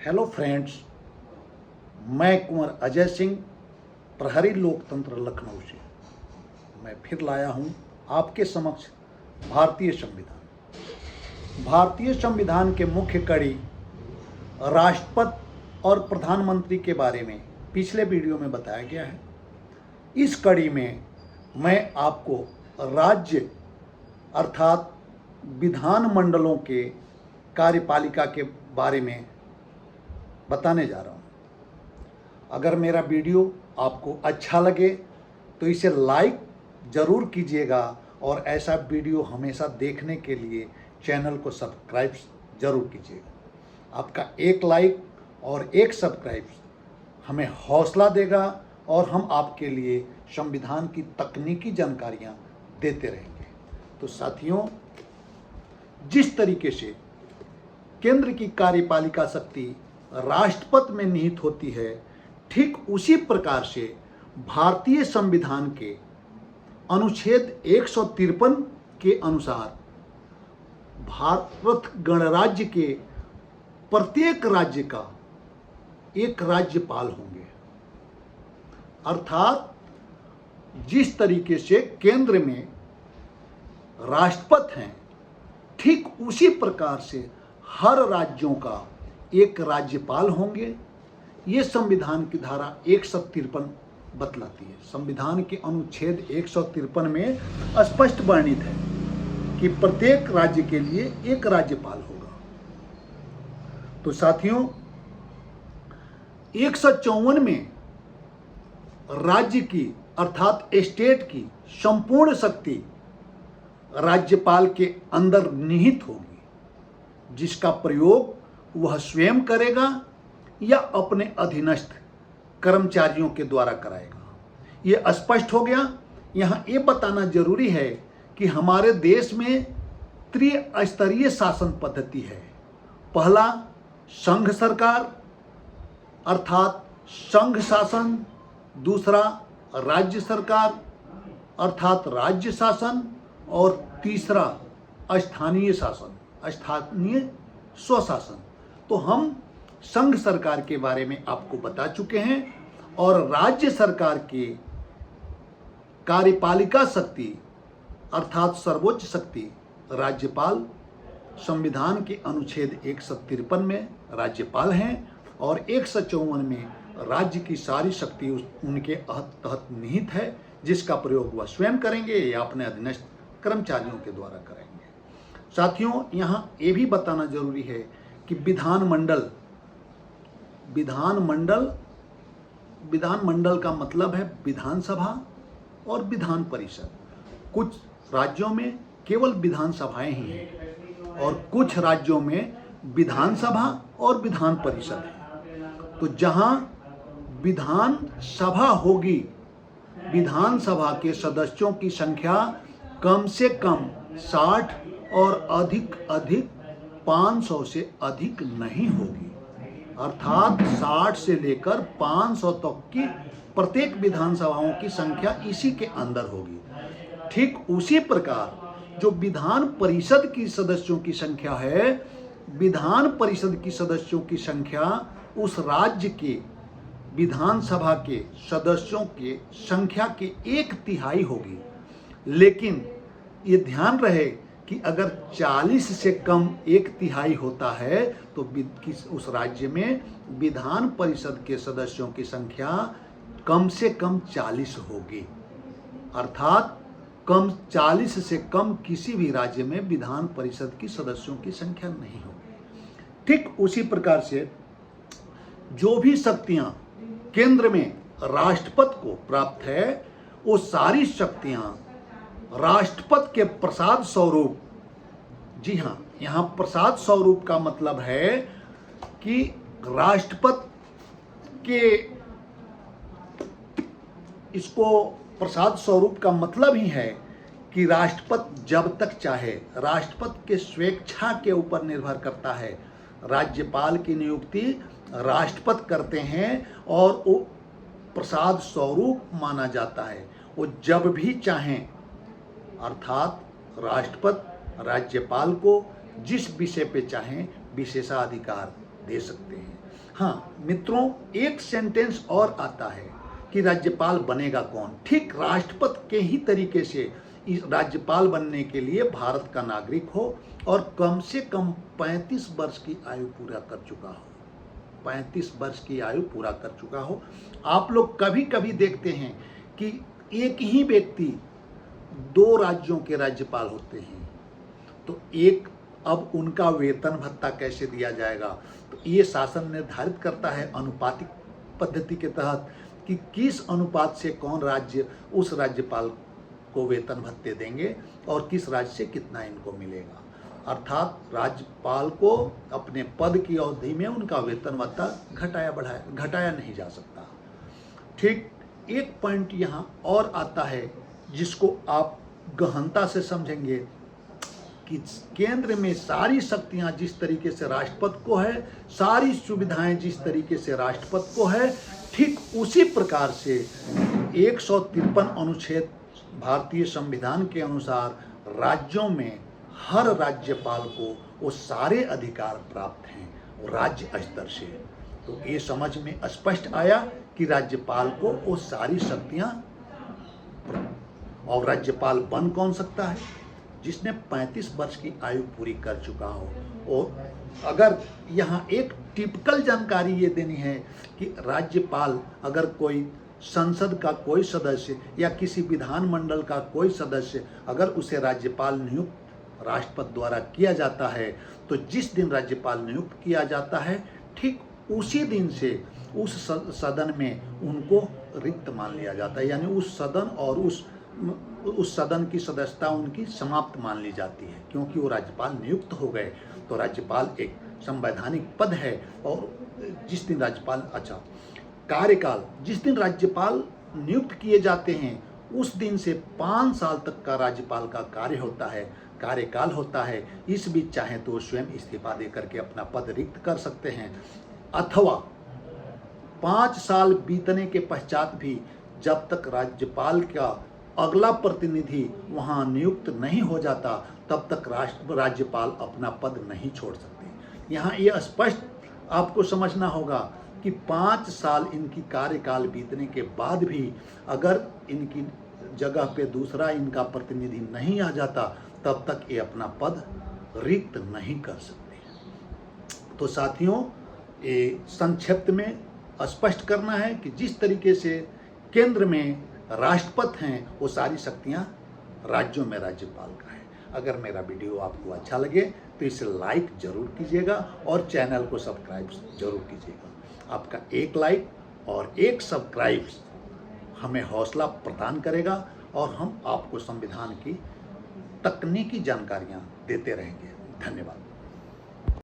Hello friends, मैं कुंवर अजय सिंह, प्रहरी लोकतंत्र लखनऊ से मैं फिर लाया हूं आपके समक्ष भारतीय संविधान। भारतीय संविधान के मुख्य कड़ी राष्ट्रपति और प्रधानमंत्री के बारे में पिछले वीडियो में बताया गया है। इस कड़ी में मैं आपको राज्य अर्थात विधानमंडलों के कार्यपालिका के बारे में बताने जा रहा हूँ। अगर मेरा वीडियो आपको अच्छा लगे तो इसे लाइक ज़रूर कीजिएगा और ऐसा वीडियो हमेशा देखने के लिए चैनल को सब्सक्राइब ज़रूर कीजिएगा। आपका एक लाइक और एक सब्सक्राइब हमें हौसला देगा और हम आपके लिए संविधान की तकनीकी जानकारियाँ देते रहेंगे। तो साथियों, जिस तरीके से केंद्र की कार्यपालिका शक्ति राष्ट्रपति में निहित होती है, ठीक उसी प्रकार से भारतीय संविधान के अनुच्छेद 153 के अनुसार भारत गणराज्य के प्रत्येक राज्य का एक राज्यपाल होंगे। अर्थात जिस तरीके से केंद्र में राष्ट्रपति हैं, ठीक उसी प्रकार से हर राज्यों का एक राज्यपाल होंगे। ये संविधान की धारा 153 बतलाती है। संविधान के अनुच्छेद 153 में स्पष्ट वर्णित है कि प्रत्येक राज्य के लिए एक राज्यपाल होगा। तो साथियों, 154 में राज्य की अर्थात स्टेट की संपूर्ण शक्ति राज्यपाल के अंदर निहित होगी, जिसका प्रयोग वह स्वयं करेगा या अपने अधीनस्थ कर्मचारियों के द्वारा कराएगा। ये स्पष्ट हो गया। यहाँ ये बताना जरूरी है कि हमारे देश में त्रिस्तरीय शासन पद्धति है। पहला संघ सरकार अर्थात संघ शासन, दूसरा राज्य सरकार अर्थात राज्य शासन और तीसरा स्थानीय शासन, स्थानीय स्वशासन। तो हम संघ सरकार के बारे में आपको बता चुके हैं और राज्य सरकार के कार्यपालिका शक्ति अर्थात सर्वोच्च शक्ति राज्यपाल संविधान के अनुच्छेद 153 में राज्यपाल हैं और 154 में राज्य की सारी शक्ति उनके तहत निहित है, जिसका प्रयोग वह स्वयं करेंगे या अपने अधीनस्थ कर्मचारियों के द्वारा करेंगे। साथियों, यहाँ ये भी बताना जरूरी है कि विधानमंडल का मतलब है विधानसभा और विधान परिषद। कुछ राज्यों में केवल विधानसभाएं ही हैं और कुछ राज्यों में विधानसभा और विधान परिषद है। तो जहां विधानसभा होगी, विधानसभा के सदस्यों की संख्या कम से कम 60 और अधिक 500 से अधिक नहीं होगी। अर्थात 60 से लेकर 500 तक की प्रत्येक विधानसभाओं की संख्या इसी के अंदर होगी। ठीक उसी प्रकार जो विधान परिषद की सदस्यों की संख्या है, विधान परिषद की सदस्यों की संख्या उस राज्य के विधानसभा के सदस्यों के संख्या के 1/3 होगी। लेकिन ये ध्यान रहे कि अगर 40 से कम 1/3 होता है तो उस राज्य में विधान परिषद के सदस्यों की संख्या कम से कम 40 होगी। अर्थात 40 से कम किसी भी राज्य में विधान परिषद की सदस्यों की संख्या नहीं होगी। ठीक उसी प्रकार से जो भी शक्तियां केंद्र में राष्ट्रपति को प्राप्त है, वो सारी शक्तियां राष्ट्रपति के प्रसाद स्वरूप, जी हाँ, यहाँ प्रसाद स्वरूप का मतलब है कि राष्ट्रपति के इसको प्रसाद स्वरूप का मतलब ही है कि राष्ट्रपति जब तक चाहे, राष्ट्रपति के स्वेच्छा के ऊपर निर्भर करता है। राज्यपाल की नियुक्ति राष्ट्रपति करते हैं और वो प्रसाद स्वरूप माना जाता है। वो जब भी चाहें, अर्थात राष्ट्रपति राज्यपाल को जिस विषय पे चाहें विशेषाधिकार दे सकते हैं। हाँ मित्रों, एक सेंटेंस और आता है कि राज्यपाल बनेगा कौन। ठीक राष्ट्रपति के ही तरीके से इस राज्यपाल बनने के लिए भारत का नागरिक हो और कम से कम 35 वर्ष की आयु पूरा कर चुका हो। 35 वर्ष की आयु पूरा कर चुका हो। आप लोग कभी कभी देखते हैं कि एक ही व्यक्ति 2 राज्यों के राज्यपाल होते हैं, तो एक अब उनका वेतन भत्ता कैसे दिया जाएगा, तो ये शासन निर्धारित करता है अनुपातिक पद्धति के तहत कि किस अनुपात से कौन राज्य उस राज्यपाल को वेतन भत्ते देंगे और किस राज्य से कितना इनको मिलेगा। अर्थात राज्यपाल को अपने पद की अवधि में उनका वेतन भत्ता घटाया नहीं जा सकता। ठीक एक पॉइंट यहाँ और आता है जिसको आप गहनता से समझेंगे कि केंद्र में सारी शक्तियां जिस तरीके से राष्ट्रपति को है, सारी सुविधाएं जिस तरीके से राष्ट्रपति को है, ठीक उसी प्रकार से 153 अनुच्छेद भारतीय संविधान के अनुसार राज्यों में हर राज्यपाल को वो सारे अधिकार प्राप्त हैं राज्य स्तर से। तो ये समझ में स्पष्ट आया कि राज्यपाल को वो सारी शक्तियां, और राज्यपाल बन कौन सकता है, जिसने 35 वर्ष की आयु पूरी कर चुका हो। और अगर यहाँ एक टिपिकल जानकारी ये देनी है कि राज्यपाल अगर कोई संसद का कोई सदस्य या किसी विधानमंडल का कोई सदस्य अगर उसे राज्यपाल नियुक्त राष्ट्रपति द्वारा किया जाता है, तो जिस दिन राज्यपाल नियुक्त किया जाता है ठीक उसी दिन से उस सदन में उनको रिक्त मान लिया जाता है, यानी उस सदन और उस सदन की सदस्यता उनकी समाप्त मान ली जाती है, क्योंकि वो राज्यपाल नियुक्त हो गए। तो राज्यपाल एक संवैधानिक पद है। और जिस दिन राज्यपाल कार्यकाल, जिस दिन राज्यपाल नियुक्त किए जाते हैं उस दिन से 5 साल तक का राज्यपाल का कार्यकाल होता है। इस बीच चाहे तो स्वयं इस्तीफा दे करके अपना पद रिक्त कर सकते हैं, अथवा 5 साल बीतने के पश्चात भी जब तक राज्यपाल का अगला प्रतिनिधि वहां नियुक्त नहीं हो जाता तब तक राज्यपाल अपना पद नहीं छोड़ सकते। यहाँ यह स्पष्ट आपको समझना होगा कि 5 साल इनकी कार्यकाल बीतने के बाद भी अगर इनकी जगह पे दूसरा इनका प्रतिनिधि नहीं आ जाता तब तक ये अपना पद रिक्त नहीं कर सकते। तो साथियों, ये संक्षिप्त में स्पष्ट करना है कि जिस तरीके से केंद्र में राष्ट्रपति हैं वो सारी शक्तियां राज्यों में राज्यपाल का है। अगर मेरा वीडियो आपको अच्छा लगे तो इसे लाइक जरूर कीजिएगा और चैनल को सब्सक्राइब जरूर कीजिएगा। आपका एक लाइक और एक सब्सक्राइब हमें हौसला प्रदान करेगा और हम आपको संविधान की तकनीकी जानकारियां देते रहेंगे। धन्यवाद।